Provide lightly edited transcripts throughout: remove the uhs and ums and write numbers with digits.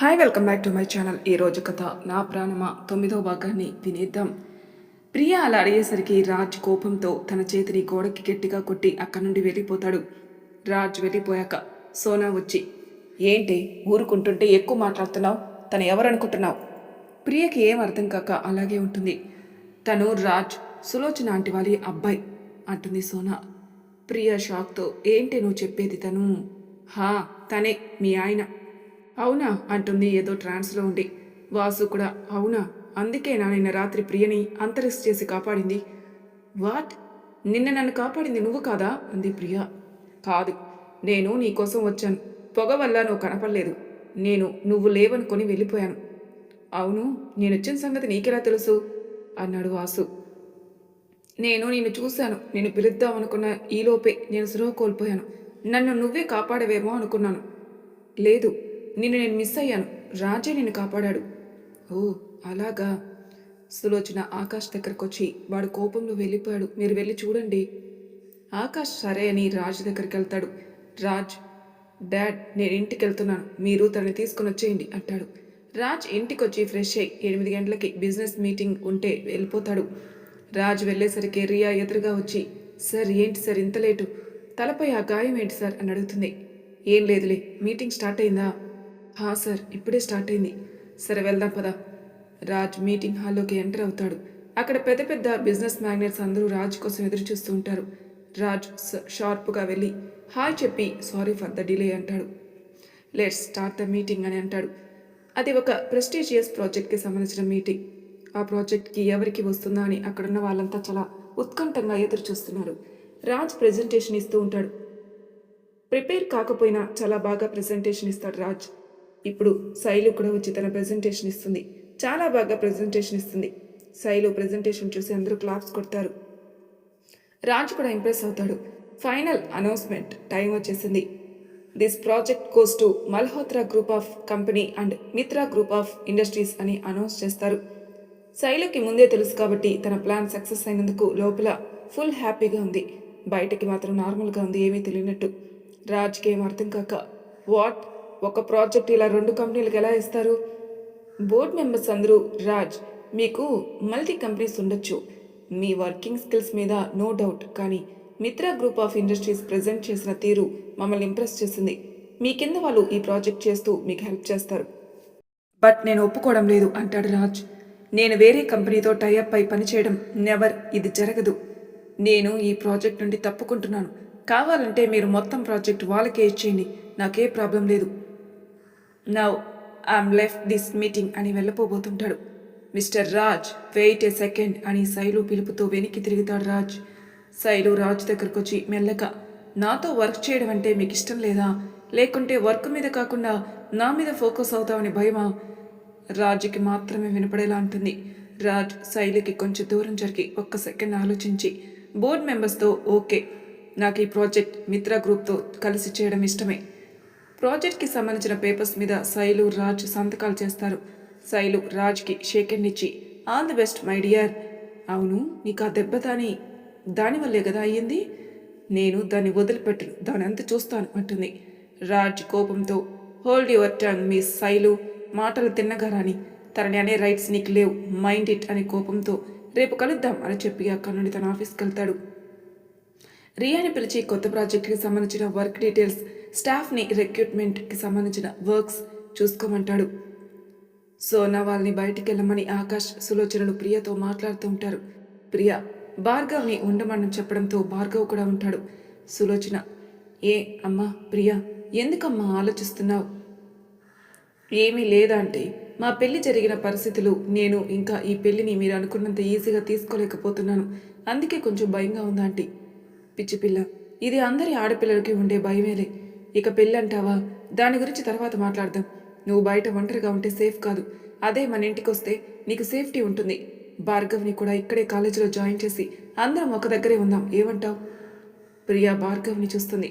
Hi welcome back to my channel. ఈరోజు కథ నా ప్రాణమా 9వ భాగాన్ని వినేద్దాం. ప్రియ అలా అడిగేసరికి రాజ్ కోపంతో తన చేతిని గోడకి గట్టిగా కొట్టి అక్కడి నుండి వెళ్ళిపోతాడు. రాజ్ వెళ్ళిపోయాక సోనా వచ్చి, ఏంటి ఊరుకుంటుంటే ఎక్కువ మాట్లాడుతున్నావు? తను ఎవరనుకుంటున్నావు? ప్రియకి ఏం అర్థం కాక అలాగే ఉంటుంది. తను రాజ్ సులోచన ఆంటీ వాళ్ళ అబ్బాయి అంటుంది సోనా. ప్రియ షాక్తో, ఏంటి నువ్వు చెప్పేది? హా తనే మీ ఆయన. అవునా అంటుంది ఏదో ట్రాన్స్లో ఉండి. వాసు కూడా, అవునా, అందుకేనా నిన్న రాత్రి ప్రియని అంతరిస్ట్ చేసి కాపాడింది? వాట్? నిన్న నన్ను కాపాడింది నువ్వు కాదా అంది ప్రియ. కాదు, నేను నీకోసం వచ్చాను. పొగ వల్ల నువ్వు కనపడలేదు. నువ్వు లేవనుకొని వెళ్ళిపోయాను. అవును, నేనొచ్చిన సంగతి నీకెలా తెలుసు అన్నాడు వాసు. నిన్ను చూశాను. నేను పిలుద్దామనుకున్న ఈలోపే నేను స్పృహ కోల్పోయాను. నన్ను నువ్వే కాపాడవేమో అనుకున్నాను. లేదు, నేను మిస్ అయ్యాను. రాజే నిన్ను కాపాడాడు. ఓ అలాగా. సులోచన ఆకాష్ దగ్గరకు వచ్చి, వాడు కోపంలో వెళ్ళిపోయాడు, మీరు వెళ్ళి చూడండి. ఆకాష్ సరే అని రాజ్ దగ్గరికి వెళ్తాడు. రాజ్, డాడ్ నేను ఇంటికి వెళ్తున్నాను, మీరు తనని తీసుకుని వచ్చేయండి అంటాడు. రాజ్ ఇంటికి వచ్చి ఫ్రెష్ అయ్యి 8 గంటలకి బిజినెస్ మీటింగ్ ఉంటే వెళ్ళిపోతాడు. రాజ్ వెళ్ళేసరికి రియా ఎదురుగా వచ్చి, సార్ ఏంటి సార్ ఇంత లేటు? తలపై ఆ గాయం ఏంటి సార్ అని అడుగుతుంది. ఏం లేదులే, మీటింగ్ స్టార్ట్ అయిందా? హా సార్, ఇప్పుడే స్టార్ట్ అయింది. సరే వెళ్దాం పదా. రాజ్ మీటింగ్ హాల్లోకి ఎంటర్ అవుతాడు. అక్కడ పెద్ద పెద్ద బిజినెస్ మ్యాగ్నెట్స్ అందరూ రాజ్ కోసం ఎదురు చూస్తూ ఉంటారు. రాజ్ షార్ప్గా వెళ్ళి హాయ్ చెప్పి సారీ ఫర్ ద డిలే అంటాడు. లెట్స్ స్టార్ట్ ద మీటింగ్ అని అంటాడు. అది ఒక ప్రెస్టీజియస్ ప్రాజెక్ట్కి సంబంధించిన మీటింగ్. ఆ ప్రాజెక్ట్కి ఎవరికి వస్తుందా అని అక్కడున్న వాళ్ళంతా చాలా ఉత్కంఠంగా ఎదురు చూస్తున్నారు. రాజ్ ప్రెజెంటేషన్ ఇస్తూ ఉంటాడు. ప్రిపేర్ కాకపోయినా చాలా బాగా ప్రెజెంటేషన్ ఇస్తాడు రాజ్. ఇప్పుడు శైలు కూడా వచ్చి తన ప్రెజెంటేషన్ ఇస్తుంది. చాలా బాగా ప్రెజెంటేషన్ ఇస్తుంది. శైలు ప్రెజెంటేషన్ చూసి అందరూ క్లాప్స్ కొడతారు. రాజ్ కూడా ఇంప్రెస్ అవుతాడు. ఫైనల్ అనౌన్స్మెంట్ టైం వచ్చేసింది. This project goes to Malhotra group of company and Mitra group of industries అని అనౌన్స్ చేస్తారు. శైలుకి ముందే తెలుసు కాబట్టి తన ప్లాన్ సక్సెస్ అయినందుకు లోపల ఫుల్ హ్యాపీగా ఉంది. బయటికి మాత్రం నార్మల్గా ఉంది, ఏమీ తెలియనట్టు. రాజ్కి ఏం అర్థం కాక, వాట్, ఒక ప్రాజెక్ట్ ఇలా 2 కంపెనీలకు ఎలా ఇస్తారు? బోర్డ్ మెంబర్స్ అందరూ, రాజ్ మీకు మల్టీ కంపెనీస్ ఉండొచ్చు, మీ వర్కింగ్ స్కిల్స్ మీద నో డౌట్, కానీ Mitra group of industries present చేసిన తీరు మమ్మల్ని ఇంప్రెస్ చేసింది. మీ కింద వాళ్ళు ఈ ప్రాజెక్ట్ చేస్తూ మీకు హెల్ప్ చేస్తారు. బట్ నేను ఒప్పుకోవడం లేదు అంటాడు రాజ్. నేను వేరే కంపెనీతో టైఅప్ అయి పనిచేయడం నెవర్, ఇది జరగదు. నేను ఈ ప్రాజెక్ట్ నుండి తప్పుకుంటున్నాను. కావాలంటే మీరు మొత్తం ప్రాజెక్ట్ వాళ్ళకే ఇచ్చేయండి, నాకే ప్రాబ్లం లేదు. Now I'm left this meeting అని వెళ్ళపోబోతుంటాడు. మిస్టర్ రాజ్, వెయిట్ ఏ సెకండ్ అని శైలు పిలుపుతో వెనక్కి తిరుగుతాడు రాజ్. శైలు రాజ్ దగ్గరకు వచ్చి మెల్లగా, నాతో వర్క్ చేయడం అంటే మీకు ఇష్టం లేదా? లేకుంటే వర్క్ మీద కాకుండా నా మీద ఫోకస్ అవుతామని భయమా? రాజ్కి మాత్రమే వినపడేలా ఉంటుంది. రాజ్ శైలికి కొంచెం దూరం జరిగి ఒక్క సెకండ్ ఆలోచించి, బోర్డ్ మెంబర్స్తో ఓకే, నాకు ఈ ప్రాజెక్ట్ మిత్రా గ్రూప్తో కలిసి చేయడం ఇష్టమే. ప్రాజెక్ట్కి సంబంధించిన పేపర్స్ మీద శైలు రాజ్ సంతకాలు చేస్తారు. శైలు రాజ్కి షేక్ హ్యాండ్ ఇచ్చి, all the best my dear. అవును, నీకు ఆ దెబ్బ దానివల్లే కదా అయ్యింది. నేను దాన్ని వదిలిపెట్టను, దాని అంత చూస్తాను అంటుంది. రాజ్ కోపంతో, hold your tongue miss Shailu, మాటలు తిన్నగా రాని, తనని అనే రైట్స్ నీకు లేవు, మైండ్ ఇట్ అని కోపంతో, రేపు కలుద్దాం అని చెప్పి అక్కడి నుండి తన ఆఫీస్కి వెళ్తాడు. రియాని పిలిచి కొత్త ప్రాజెక్ట్కి సంబంధించిన వర్క్ డీటెయిల్స్, స్టాఫ్ని రిక్రూట్మెంట్కి సంబంధించిన వర్క్స్ చూసుకోమంటాడు. సోనా వాళ్ళని బయటికి వెళ్ళమని ఆకాష్ సులోచనలు ప్రియతో మాట్లాడుతూ ఉంటారు. ప్రియ భార్గవ్ని ఉండమని చెప్పడంతో భార్గవ్ కూడా ఉంటాడు. సులోచన, ఏ అమ్మా ప్రియ, ఎందుకమ్మా ఆలోచిస్తున్నావు? ఏమీ లేదా అంటే, మా పెళ్లి జరిగిన పరిస్థితులు, నేను ఇంకా ఈ పెళ్లిని మీరు అనుకున్నంత ఈజీగా తీసుకోలేకపోతున్నాను, అందుకే కొంచెం భయంగా ఉందా ఆంటీ. పిచ్చిపిల్ల, ఇది అందరి ఆడపిల్లలకి ఉండే భయమేలే. ఇక పెళ్ళంటావా, దాని గురించి తర్వాత మాట్లాడదాం. నువ్వు బయట ఒంటరిగా ఉంటే సేఫ్ కాదు. అదే మన ఇంటికి వస్తే నీకు సేఫ్టీ ఉంటుంది. భార్గవ్ని కూడా ఇక్కడే కాలేజీలో జాయిన్ చేసి అందరం ఒక దగ్గరే ఉందాం, ఏమంటావు? ప్రియా భార్గవ్ని చూస్తుంది.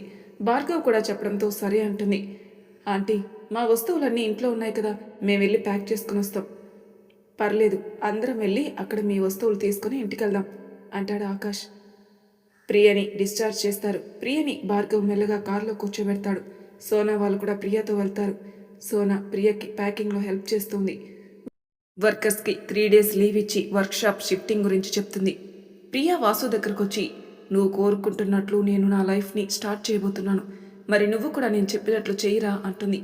భార్గవ్ కూడా చెప్పడంతో సరే అంటుంది. ఆంటీ, మా వస్తువులన్నీ ఇంట్లో ఉన్నాయి కదా, మేము వెళ్ళి ప్యాక్ చేసుకుని వస్తాం. పర్లేదు, అందరం వెళ్ళి అక్కడ మీ వస్తువులు తీసుకుని ఇంటికి వెళ్దాం అంటాడు ఆకాష్. ప్రియని డిశ్చార్జ్ చేస్తారు. ప్రియని భార్గవ్ మెల్లగా కారులో కూర్చోబెడతాడు. సోనా వాళ్ళు కూడా ప్రియతో వెళ్తారు. సోనా ప్రియకి ప్యాకింగ్లో హెల్ప్ చేస్తుంది. వర్కర్స్కి 3 డేస్ లీవ్ ఇచ్చి వర్క్షాప్ షిఫ్టింగ్ గురించి చెప్తుంది. ప్రియా వాసు దగ్గరకు వచ్చి, నువ్వు కోరుకుంటున్నట్లు నేను నా లైఫ్ని స్టార్ట్ చేయబోతున్నాను, మరి నువ్వు కూడా నేను చెప్పినట్లు చెయ్యిరా అంటుంది.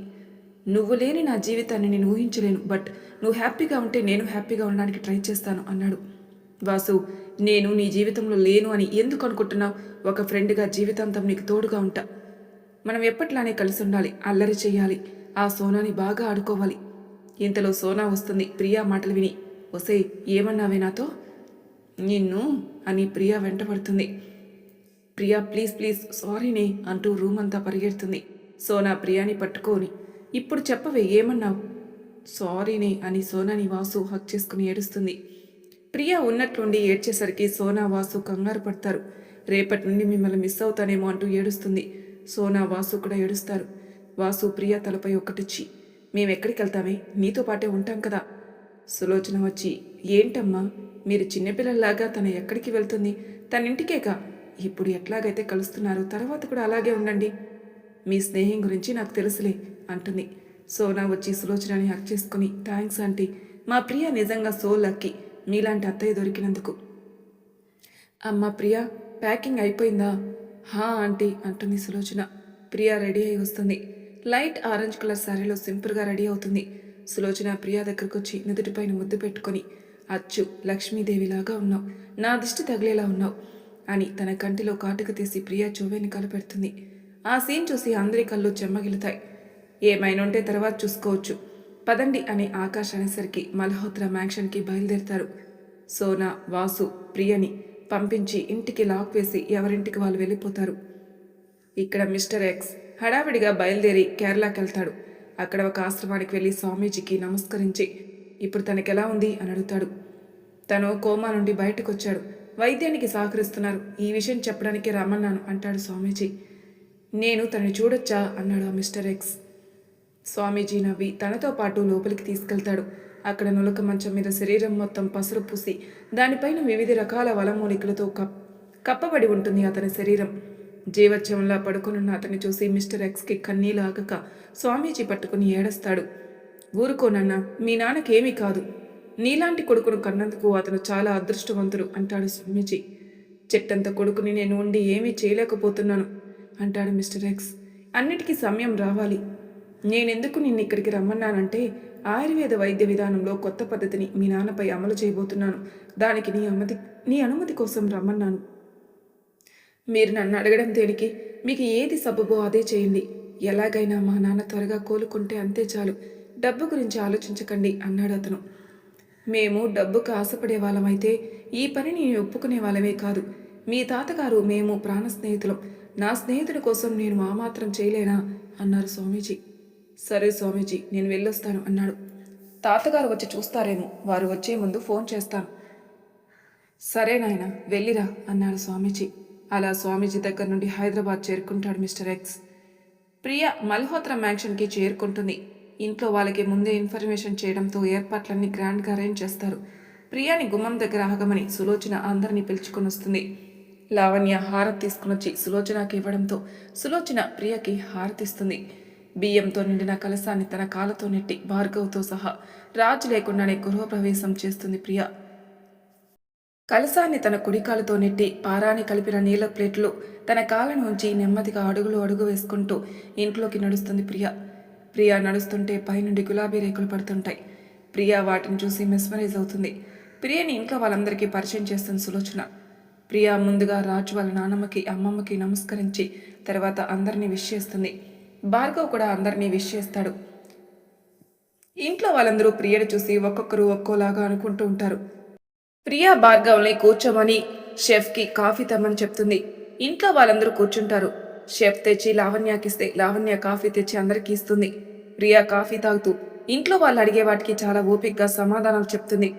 నువ్వు లేని నా జీవితాన్ని నేను ఊహించలేను, బట్ నువ్వు హ్యాపీగా ఉంటే నేను హ్యాపీగా ఉండడానికి ట్రై చేస్తాను అన్నాడు. వాసు, నేను నీ జీవితంలో లేను అని ఎందుకు అనుకుంటున్నావు? ఒక ఫ్రెండ్గా జీవితాంతం నీకు తోడుగా ఉంటా. మనం ఎప్పట్లానే కలిసి ఉండాలి, అల్లరి చేయాలి, ఆ సోనాని బాగా ఆడుకోవాలి. ఇంతలో సోనా వస్తుంది. ప్రియా మాటలు విని, ఒసే ఏమన్నావే నాతో? నిన్ను అని ప్రియా వెంటపడుతుంది. ప్రియా ప్లీజ్ ప్లీజ్ సారీనే అంటూ రూమ్ అంతా పరిగెడుతుంది. సోనా ప్రియాని పట్టుకొని, ఇప్పుడు చెప్పవే ఏమన్నావు? సారీనే అని సోనాని వాసు హక్ చేసుకుని ఏడుస్తుంది. ప్రియా ఉన్నట్లుండి ఏడ్చేసరికి సోనా వాసు కంగారు పడతారు. రేపటి నుండి మిమ్మల్ని మిస్ అవుతానేమో అంటూ ఏడుస్తుంది. సోనా వాసు కూడా ఏడుస్తారు. వాసు ప్రియా తలపై ఒక్కటిచ్చి, మేమెక్కడికి వెళ్తామే, నీతో పాటే ఉంటాం కదా. సులోచన వచ్చి, ఏంటమ్మా మీరు చిన్నపిల్లల్లాగా తన ఎక్కడికి వెళ్తుంది, తన ఇంటికేగా. ఇప్పుడు ఎట్లాగైతే కలుస్తున్నారు, తర్వాత కూడా అలాగే ఉండండి. మీ స్నేహం గురించి నాకు తెలుసులే అంటుంది. సోనా వచ్చి సులోచనని హక్ చేసుకుని, థ్యాంక్స్ ఆంటీ, మా ప్రియ నిజంగా సో లక్కీ మీలాంటి అత్తయ్య దొరికినందుకు. అమ్మ ప్రియా ప్యాకింగ్ అయిపోయిందా? హా ఆంటీ అంటుంది సులోచన. ప్రియా రెడీ అయి వస్తుంది. లైట్ ఆరెంజ్ కలర్ శారీలో సింపుల్గా రెడీ అవుతుంది. సులోచన ప్రియా దగ్గరకు వచ్చి నుదుటిపైన ముద్దు పెట్టుకొని, అచ్చు లక్ష్మీదేవిలాగా ఉన్నావు, నా దిష్టి తగిలేలా ఉన్నావు అని తన కంటిలో కాటుక తీసి ప్రియా చెవిని కలపెడుతుంది. ఆ సీన్ చూసి అందరి కళ్ళు చెమ్మగిలుతాయి. ఏమైనా తర్వాత చూసుకోవచ్చు, పదండి అని ఆకాష్ అనేసరికి మల్హోత్రా మ్యాన్షన్కి బయలుదేరుతారు. సోనా వాసు ప్రియని పంపించి ఇంటికి లాక్ వేసి ఎవరింటికి వాళ్ళు వెళ్ళిపోతారు. ఇక్కడ మిస్టర్ ఎక్స్ హడావిడిగా బయలుదేరి కేరళకి వెళ్తాడు. అక్కడ ఒక ఆశ్రమానికి వెళ్ళి స్వామీజీకి నమస్కరించి, ఇప్పుడు తనకెలా ఉంది అని అడుగుతాడు. తను కోమా నుండి బయటకు వచ్చాడు, వైద్యానికి సహకరిస్తున్నారు, ఈ విషయం చెప్పడానికి రమ్మన్నాను అంటాడు స్వామీజీ. నేను తనని చూడొచ్చా అన్నాడు ఆ మిస్టర్ ఎక్స్. స్వామీజీ నవ్వి తనతో పాటు లోపలికి తీసుకెళ్తాడు. అక్కడ నులక మంచం మీద శరీరం మొత్తం పసరు పూసి దానిపైన వివిధ రకాల వలమూలికలతో కప్పబడి ఉంటుంది అతని శరీరం. జీవత్యంలా పడుకునున్న అతన్ని చూసి మిస్టర్ ఎక్స్కి కన్నీళ్ళు ఆగక స్వామీజీ పట్టుకుని ఏడుస్తాడు. ఊరుకోనన్నా, మీ నాన్నకేమీ కాదు, నీలాంటి కొడుకును కన్నందుకు అతను చాలా అదృష్టవంతుడు అంటాడు స్వామీజీ. చెట్టంత కొడుకుని నేను ఉండి ఏమీ చేయలేకపోతున్నాను అంటాడు మిస్టర్ ఎక్స్. అన్నిటికీ సమయం రావాలి. నేనెందుకు నిన్ను ఇక్కడికి రమ్మన్నానంటే, ఆయుర్వేద వైద్య విధానంలో కొత్త పద్ధతిని మీ నాన్నపై అమలు చేయబోతున్నాను, దానికి నీ అనుమతి కోసం రమ్మన్నాను. మీరు నన్ను అడగడం దేనికి? మీకు ఏది సబబో అదే చేయండి. ఎలాగైనా మా నాన్న త్వరగా కోలుకుంటే అంతే చాలు, డబ్బు గురించి ఆలోచించకండి అన్నాడు అతను. మేము డబ్బుకు ఆశపడే వాళ్ళమైతే ఈ పనిని ఒప్పుకునే వాళ్ళమే కాదు. మీ తాతగారు మేము ప్రాణ స్నేహితులం, నా స్నేహితుడి కోసం నేను ఆ మాత్రం చేయలేనా అన్నారు స్వామీజీ. సరే స్వామీజీ, నేను వెళ్ళొస్తాను అన్నాడు. తాతగారు వచ్చి చూస్తారేమో, వారు వచ్చే ముందు ఫోన్ చేస్తాను. సరే నాయన వెళ్ళిరా అన్నాడు స్వామీజీ. అలా స్వామీజీ దగ్గర నుండి హైదరాబాద్ చేరుకుంటాడు మిస్టర్ ఎక్స్. ప్రియ మల్హోత్రా మ్యాన్షన్కి చేరుకుంటుంది. ఇంట్లో వాళ్ళకి ముందే ఇన్ఫర్మేషన్ చేయడంతో ఏర్పాట్లన్నీ గ్రాండ్గా అరేంజ్ చేస్తారు. ప్రియాని గుమ్మం దగ్గర ఆగమని సులోచన అందరినీ పిలుచుకొని వస్తుంది. లావణ్య హారతి తీసుకునొచ్చి సులోచనకి ఇవ్వడంతో సులోచన ప్రియకి హారతిస్తుంది. బియ్యంతో నిండిన కలశాన్ని తన కాళ్ళతో నెట్టి భార్గవ్తో సహా రాజు లేకుండానే గృహప్రవేశం చేస్తుంది ప్రియ. కలశాన్ని తన కుడికాలతో నెట్టి పారాని కలిపిన నీళ్ళ ప్లేట్లు తన కాళ్ళను ఉంచి నెమ్మదిగా అడుగు వేసుకుంటూ ఇంట్లోకి నడుస్తుంది ప్రియ. ప్రియ నడుస్తుంటే పైనుండి గులాబీ రేకులు పడుతుంటాయి. ప్రియ వాటిని చూసి మెస్మరైజ్ అవుతుంది. ప్రియని ఇంట్లో వాళ్ళందరికీ పరిచయం చేస్తుంది సులోచన. ప్రియ ముందుగా రాజు వాళ్ళ నాన్నమ్మకి అమ్మమ్మకి నమస్కరించి తర్వాత అందరినీ విష్ చేస్తుంది. భార్గవ్ కూడా అందరినీ విష్ చేస్తాడు. ఇంట్లో వాళ్ళందరూ ప్రియని చూసి ఒక్కొక్కరు ఒక్కోలాగా అనుకుంటూ ఉంటారు. ప్రియా భార్గవ్ని కూర్చోమని షెఫ్కి కాఫీ తెమ్మని చెప్తుంది. ఇంట్లో వాళ్ళందరూ కూర్చుంటారు. షెఫ్ తెచ్చి లావణ్యకిస్తే లావణ్య కాఫీ తెచ్చి అందరికీ ఇస్తుంది. ప్రియా కాఫీ తాగుతూ ఇంట్లో వాళ్ళు అడిగే వాటికి చాలా ఓపికగా సమాధానాలు చెప్తుంది.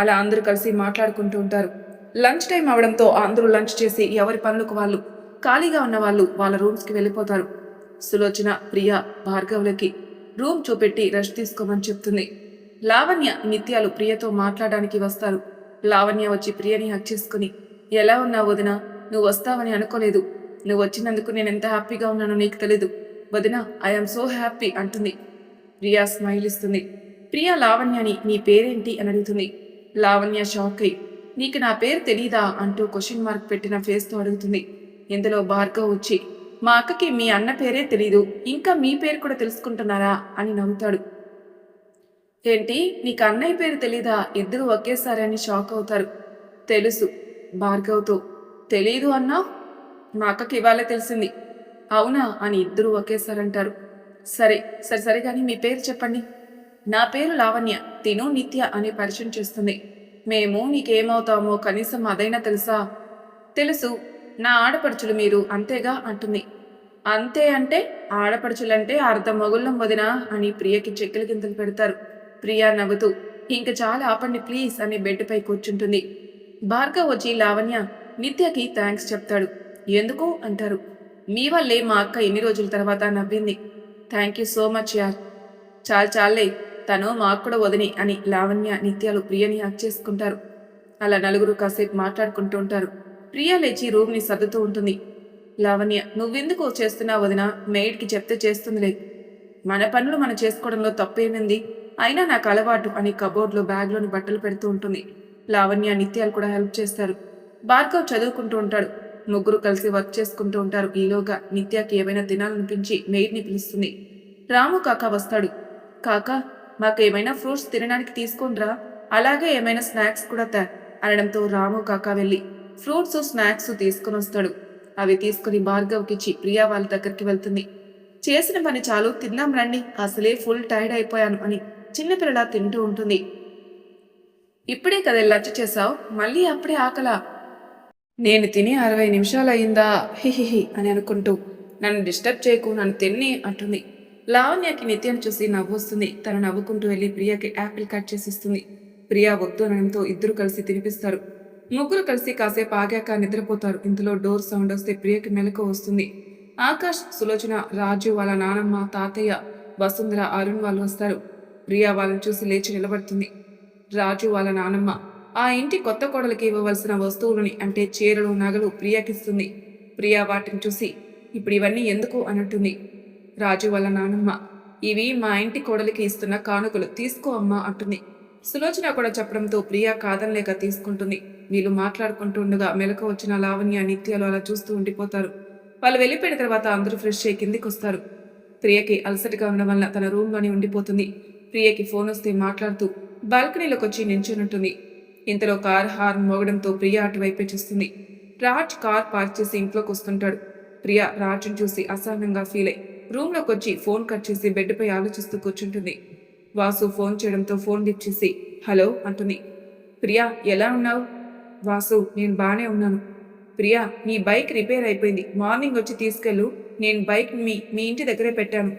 అలా అందరూ కలిసి మాట్లాడుకుంటూ ఉంటారు. లంచ్ టైం అవడంతో అందరూ లంచ్ చేసి ఎవరి పనులకు వాళ్ళు, ఖాళీగా ఉన్న వాళ్ళు వాళ్ళ రూమ్స్కి వెళ్ళిపోతారు. సులోచన ప్రియా భార్గవ్లకి రూమ్ చూపెట్టి రెస్ట్ తీసుకోమని చెప్తుంది. లావణ్య నిత్యాలు ప్రియతో మాట్లాడడానికి వస్తారు. లావణ్య వచ్చి ప్రియని హక్ చేసుకుని, ఎలా ఉన్నావు వదినా, నువ్వు వస్తావని అనుకోలేదు, నువ్వు వచ్చినందుకు నేను ఎంత హ్యాపీగా ఉన్నానో నీకు తెలీదు వదినా, ఐఎమ్ సో హ్యాపీ అంటుంది. ప్రియా స్మైల్ ఇస్తుంది. ప్రియా లావణ్యని నీ పేరేంటి అని అడుగుతుంది. లావణ్య షాక్ అయి నీకు నా పేరు తెలీదా అంటూ క్వశ్చన్ మార్క్ పెట్టిన ఫేస్తో అడుగుతుంది. ఇందులో భార్గవ్ వచ్చి మా అక్కకి మీ అన్న పేరే తెలీదు, ఇంకా మీ పేరు కూడా తెలుసుకుంటున్నారా అని నవ్వుతాడు. ఏంటి నీకు అన్నయ్య పేరు తెలీదా? ఇద్దరు ఒకేసారి అని షాక్ అవుతారు. తెలుసు భార్గవ్తో. తెలీదు అన్నా? మా అక్కకి ఇవాళ తెలిసింది. అవునా అని ఇద్దరు ఒకేసారి అంటారు. సరే సరే సరే కానీ మీ పేరు చెప్పండి. నా పేరు లావణ్య, తిను నిత్య అని పరిచయం చేస్తుంది. మేము నీకేమవుతామో కనీసం అదైనా తెలుసా? తెలుసు, నా ఆడపడుచులు మీరు అంతేగా అంటుంది. అంతే అంటే ఆడపడుచులంటే అర్ధ మొగుళ్ళం వదినా అని ప్రియకి చెక్కల గింతలు పెడతారు. ప్రియా నవ్వుతూ ఇంక చాలా ఆపండి ప్లీజ్ అని బెడ్పై కూర్చుంటుంది. భార్గవ్ వచ్చి లావణ్య నిత్యకి థ్యాంక్స్ చెప్తాడు. ఎందుకు అంటారు. మీ వల్లే మా అక్క ఎన్ని రోజుల తర్వాత నవ్వింది. థ్యాంక్ యూ సో మచ్ యార్. చాలే తను మాకు కూడా వదిని అని లావణ్య నిత్యాలు ప్రియని హక్ చేసుకుంటారు. అలా నలుగురు కాసేపు మాట్లాడుకుంటూ ఉంటారు. ప్రియ లేచి రూమ్ని సర్దుతూ ఉంటుంది. లావణ్య నువ్వెందుకు చేస్తున్నావు వదిన, మెయిడ్కి చెప్తే చేస్తుందిలే. మన పనులు మనం చేసుకోవడంలో తప్పేమింది, అయినా నాకు అలవాటు అని కబోర్డ్లో బ్యాగ్లోని బట్టలు పెడుతూ ఉంటుంది. లావణ్య నిత్యాలు కూడా హెల్ప్ చేస్తారు. భార్గవ్ చదువుకుంటూ ఉంటాడు. ముగ్గురు కలిసి వర్క్ చేసుకుంటూ ఉంటారు. ఈలోగా నిత్యకి ఏమైనా తినాలనిపించి మెయిడ్ని పిలుస్తుంది. రాము కాక వస్తాడు. కాకా మాకేమైనా ఫ్రూట్స్ తినడానికి తీసుకుంట్రా, అలాగే ఏమైనా స్నాక్స్ కూడా అనడంతో రాము కాకా వెళ్ళి ఫ్రూట్స్ స్నాక్స్ తీసుకుని వస్తాడు. అవి తీసుకుని భార్గవ్కిచ్చి ప్రియా వాళ్ళ దగ్గరికి వెళ్తుంది. చేసిన పని చాలు, తిన్నాం రండి, అసలే ఫుల్ టైర్డ్ అయిపోయాను అని చిన్నపిల్లలా తింటూ ఉంటుంది. ఇప్పుడే కదా లంచ్ చేసావు, మళ్ళీ అప్పుడే ఆకలా? నేను తిని 60 నిమిషాలు అయిందా హిహిహి అని అనుకుంటూ నన్ను డిస్టర్బ్ చేయకు, నన్ను తిన్ని అంటుంది. లావణ్యకి నిత్యాన్ని చూసి నవ్వొస్తుంది. తను నవ్వుకుంటూ వెళ్ళి ప్రియాకి యాపిల్ కట్ చేసి ఇస్తుంది. ప్రియా వద్దు అనడంతో ఇద్దరు కలిసి తినిపిస్తారు. ముగ్గురు కలిసి కాసేపు ఆగాక నిద్రపోతారు. ఇంతలో డోర్ సౌండ్ వస్తే ప్రియకి మెలకు వస్తుంది. ఆకాష్, సులోచన, రాజు వాళ్ళ నానమ్మ, తాతయ్య, వసుంధర, అరుణ్ వాళ్ళు వస్తారు. ప్రియా వాళ్ళని చూసి లేచి నిలబడుతుంది. రాజు వాళ్ళ నానమ్మ ఆ ఇంటి కొత్త కోడలికి ఇవ్వవలసిన వస్తువులని అంటే చీరలు, నగలు ప్రియాకిస్తుంది. ప్రియా వాటిని చూసి ఇప్పుడు ఇవన్నీ ఎందుకు అన్నట్టుంది. రాజు వాళ్ళ నానమ్మ ఇవి మా ఇంటి కోడలికి ఇస్తున్న కానుకలు, తీసుకో అమ్మా అంటుంది. సులోచన కూడా చెప్పడంతో ప్రియా కాదనలేక తీసుకుంటుంది. వీళ్ళు మాట్లాడుకుంటూ ఉండగా మెలకు వచ్చిన లావణ్య, నిత్యాలు అలా చూస్తూ ఉండిపోతారు. వాళ్ళు వెళ్ళిపోయిన తర్వాత అందరూ ఫ్రెష్ అయ్యి కిందికి వస్తారు. ప్రియకి అలసటగా ఉండడం వల్ల తన రూమ్లోనే ఉండిపోతుంది. ప్రియకి ఫోన్ వస్తే మాట్లాడుతూ బాల్కనీలోకి వచ్చి నించునుంటుంది. ఇంతలో కార్ హార్న్ మోగడంతో ప్రియ అటువైపే చూస్తుంది. రాజ్ కార్ పార్క్ చేసి ఇంట్లోకి వస్తుంటాడు. ప్రియ రాజ్ని చూసి అసహనంగా ఫీల్ అయి రూమ్లోకి వచ్చి ఫోన్ కట్ చేసి బెడ్పై ఆలోచిస్తూ కూర్చుంటుంది. వాసు ఫోన్ చేయడంతో ఫోన్ లిఫ్ట్ చేసి హలో అంటుంది. ప్రియా ఎలా ఉన్నావు? వాసు నేను బాగానే ఉన్నాను. ప్రియా నీ బైక్ రిపేర్ అయిపోయింది, మార్నింగ్ వచ్చి తీసుకెళ్ళు, నేను బైక్ మీ ఇంటి దగ్గరే పెట్టాను.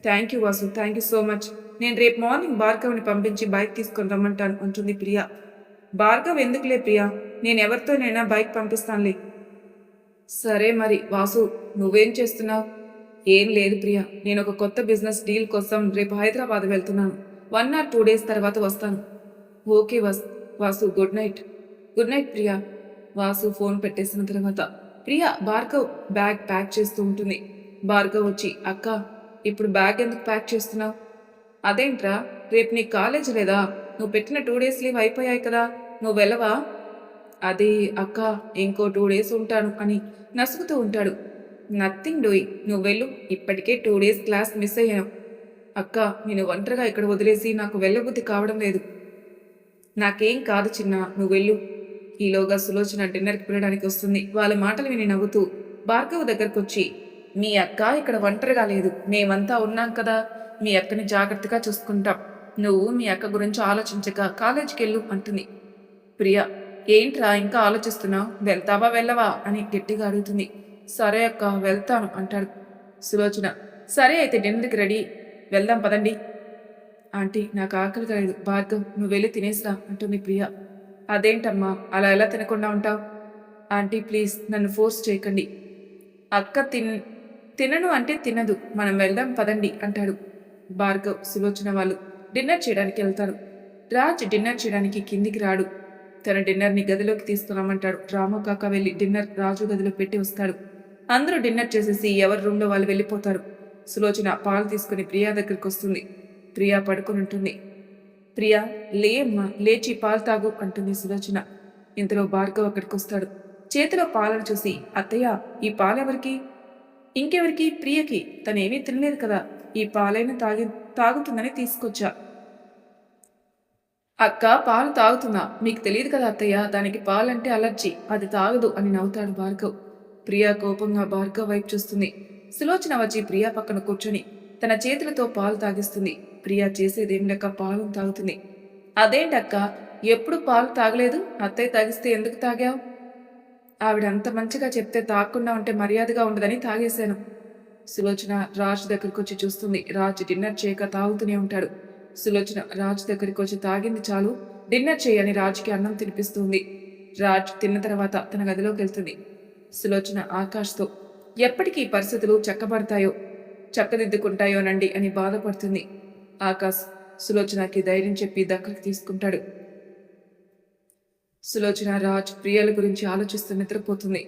Thank you Vasu, thank you so much. నేను రేపు మార్నింగ్ భార్గవ్ని పంపించి బైక్ తీసుకొని రమ్మంటాను అంటుంది ప్రియా. భార్గవ్ ఎందుకులే ప్రియా, నేను ఎవరితోనైనా బైక్ పంపిస్తానులే. సరే మరి వాసు, నువ్వేం చేస్తున్నావు? ఏం లేదు ప్రియా, నేను ఒక కొత్త బిజినెస్ డీల్ కోసం రేపు హైదరాబాద్ వెళ్తున్నాను. 1 or 2 days తర్వాత వస్తాను. Okay Vasu, good night. Good night Priya. Vasu phone పెట్టేసిన తర్వాత ప్రియా భార్గవ్ బ్యాగ్ ప్యాక్ చేస్తూ ఉంటుంది. భార్గవ్ వచ్చి అక్క ఇప్పుడు బ్యాగ్ ఎందుకు ప్యాక్ చేస్తున్నావు? అదేంట్రా, రేపు నీకు కాలేజ్ లేదా? నువ్వు పెట్టిన 2 days లీవ్ అయిపోయాయి కదా, నువ్వు వెళ్ళవా? అది అక్క ఇంకో 2 days ఉంటాను అని నసుగుతూ ఉంటాడు. నథింగ్ డూయింగ్, నువ్వు వెళ్ళు, ఇప్పటికే 2 days క్లాస్ మిస్ అయ్యాను. అక్క నేను ఒంటరిగా ఇక్కడ వదిలేసి నాకు వెళ్ళబుద్ధి కావడం లేదు. నాకేం కాదు చిన్న, నువ్వు వెళ్ళు. ఈలోగా సులోచన డిన్నర్కి పిలవడానికి వస్తుంది. వాళ్ళ మాటలు విని నవ్వుతూ భార్గవ్ దగ్గరకు వచ్చి మీ అక్క ఇక్కడ ఒంటరిగా లేదు, మేమంతా ఉన్నాం కదా, మీ అక్కని జాగ్రత్తగా చూసుకుంటాం, నువ్వు మీ అక్క గురించి ఆలోచించక కాలేజీకి వెళ్ళు అంటుంది. ప్రియా ఏంట్రా ఇంకా ఆలోచిస్తున్నావు, వెళ్తావా వెళ్ళవా అని గట్టిగా అడుగుతుంది. సరే అక్క వెళ్తాను అంటాడు. సులోచన సరే అయితే డిన్నర్కి రెడీ, వెళ్దాం పదండి. ఆంటీ నాకు ఆకలిగా లేదు, భార్గవ్ నువ్వు వెళ్ళి తినేసిరా అంటుంది ప్రియా. అదేంటమ్మా అలా ఎలా తినకుండా ఉంటావు? ఆంటీ ప్లీజ్ నన్ను ఫోర్స్ చేయకండి. అక్క తినను అంటే తినదు, మనం వెళ్దాం పదండి అంటాడు. భార్గవ్, సులోచన వాళ్ళు డిన్నర్ చేయడానికి వెళ్తారు. రాజ్ డిన్నర్ చేయడానికి కిందికి రాడు. తన డిన్నర్ని గదిలోకి తీసుకురామంటాడు. రాము కాక వెళ్ళి డిన్నర్ రాజు గదిలో పెట్టి వస్తాడు. అందరూ డిన్నర్ చేసేసి ఎవరి రూమ్లో వాళ్ళు వెళ్ళిపోతారు. సులోచన పాలు తీసుకుని ప్రియా దగ్గరికి వస్తుంది. ప్రియా పడుకొని ఉంటుంది. ప్రియా, లే అమ్మా, లేచి పాలు తాగు అంటుంది సులోచన. ఇంతలో భార్గవ్ అక్కడికి వస్తాడు. చేతిలో పాలను చూసి, అత్తయ్య, ఈ పాలెవరికి? ఇంకెవరికి? ప్రియకి. తనేమీ తినలేదు కదా, ఈ పాలైనా తాగుతుందని తీసుకొచ్చా. అక్క పాలు తాగుతుందా? మీకు తెలియదు కదా అత్తయ్య, దానికి పాలంటే అలర్జీ, అది తాగదు అని నవ్వుతాడు భార్గవ్. ప్రియా కోపంగా భార్గవ్ వైపు చూస్తుంది. సులోచన వచ్చి ప్రియా పక్కన కూర్చొని తన చేతులతో పాలు తాగిస్తుంది. ప్రియా చేసేదేం లేక పాలను తాగుతుంది. అదేంటక్క, ఎప్పుడు పాలు తాగలేదు, అత్తయ్య తాగిస్తే ఎందుకు తాగావు? ఆవిడ అంత మంచిగా చెప్తే తాగకుండా ఉంటే మర్యాదగా ఉండదని తాగేశాను. సులోచన రాజ్ దగ్గరికి వచ్చి చూస్తుంది. రాజ్ డిన్నర్ చేయక తాగుతూనే ఉంటాడు. సులోచన రాజ్ దగ్గరికి వచ్చి తాగింది చాలు, డిన్నర్ చేయని రాజ్కి అన్నం తినిపిస్తుంది. రాజ్ తిన్న తర్వాత తన గదిలోకి వెళ్తుంది. సులోచన ఆకాష్తో ఎప్పటికీ ఈ పరిస్థితులు చక్కదిద్దుకుంటాయోనండి అని బాధపడుతుంది. ఆకాష్ సులోచనకి ధైర్యం చెప్పి దగ్గరికి తీసుకుంటాడు. సులోచన రాజ్ ప్రియాల గురించి ఆలోచిస్తూ నిద్రపోతుంది.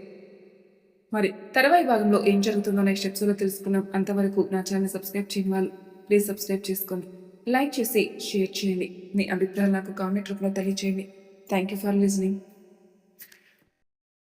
మరి తర్వాయి భాగంలో ఏం జరుగుతుందో నెక్స్ట్ ఎపిసోడ్లో తెలుసుకున్నాం. అంతవరకు నా ఛానల్ సబ్స్క్రైబ్ చేయని వాళ్ళు ప్లీజ్ సబ్స్క్రైబ్ చేసుకోండి. లైక్ చేసి షేర్ చేయండి. మీ అభిప్రాయాలు నాకు కామెంట్ రూపంలో తెలియజేయండి. Thank you for listening.